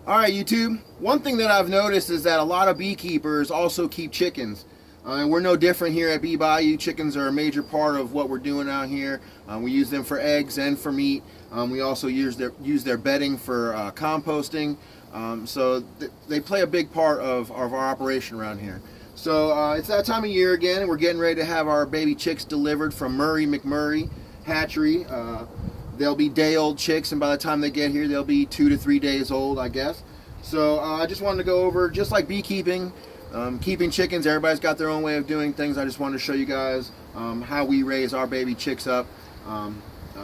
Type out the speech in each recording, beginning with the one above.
All right, YouTube. One thing that I've noticed is that a lot of beekeepers also keep chickens. And we're no different here at Bee Bayou. Chickens are a major part of what we're doing out here. We use them for eggs and for meat. We also use their bedding for composting. They play a big part of our operation around here. So it's that time of year again, and we're getting ready to have our baby chicks delivered from Murray McMurray Hatchery. They'll be day-old chicks, and by the time they get here, they'll be 2 to 3 days old, I guess. So I just wanted to go over, just like beekeeping, keeping chickens, everybody's got their own way of doing things. I just wanted to show you guys how we raise our baby chicks up. A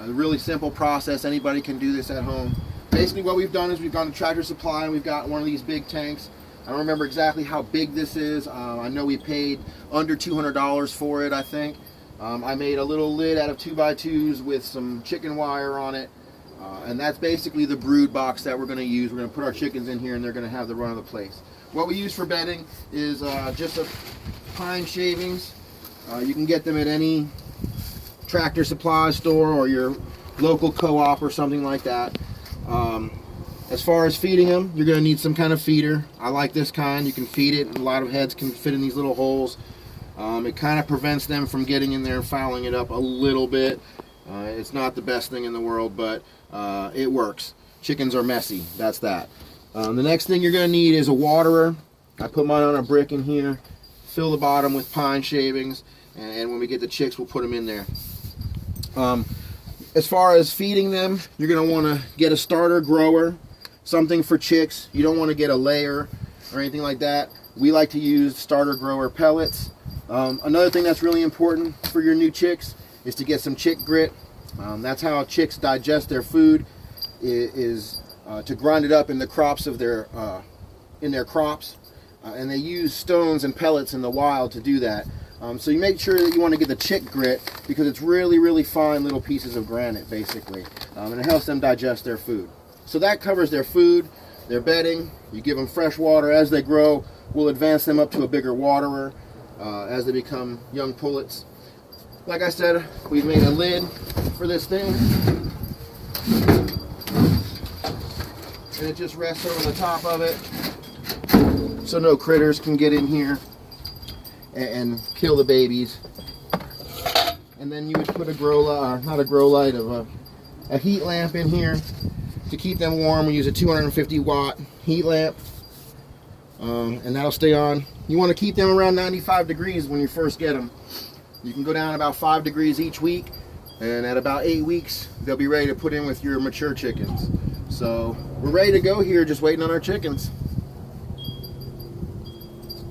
really simple process. Anybody can do this at home. Basically what we've done is we've gone to Tractor Supply and we've got one of these big tanks. I don't remember exactly how big this is. I know we paid under $200 for it, I think. I made a little lid out of 2x2s with some chicken wire on it. And that's basically the brood box that we're going to use. We're going to put our chickens in here and they're going to have the run of the place. What we use for bedding is just pine shavings. You can get them at any Tractor Supply store or your local co-op or something like that. As far as feeding them, you're going to need some kind of feeder. I like this kind. You can feed it. A lot of heads can fit in these little holes. It kind of prevents them from getting in there and fouling it up a little bit. It's not the best thing in the world, but it works. Chickens are messy. That's that. The next thing you're going to need is a waterer. I put mine on a brick in here. Fill the bottom with pine shavings, and when we get the chicks, we'll put them in there. As far as feeding them, you're going to want to get a starter grower, something for chicks. You don't want to get a layer or anything like that. We like to use starter grower pellets. Another thing that's really important for your new chicks is to get some chick grit. That's how chicks digest their food, is to grind it up in the crops of their crops, and they use stones and pellets in the wild to do that. So you make sure that you want to get the chick grit because it's really fine little pieces of granite basically, and it helps them digest their food. So that covers their food, their bedding. You give them fresh water as they grow. We'll advance them up to a bigger waterer as they become young pullets. Like I said, we've made a lid for this thing, and it just rests over the top of it so no critters can get in here and kill the babies. And then you would put a heat lamp in here to keep them warm. We use a 250-watt heat lamp, and that'll stay on. You want to keep them around 95 degrees when you first get them. You can go down about 5 degrees each week, and at about 8 weeks they'll be ready to put in with your mature chickens. So we're ready to go here, just waiting on our chickens.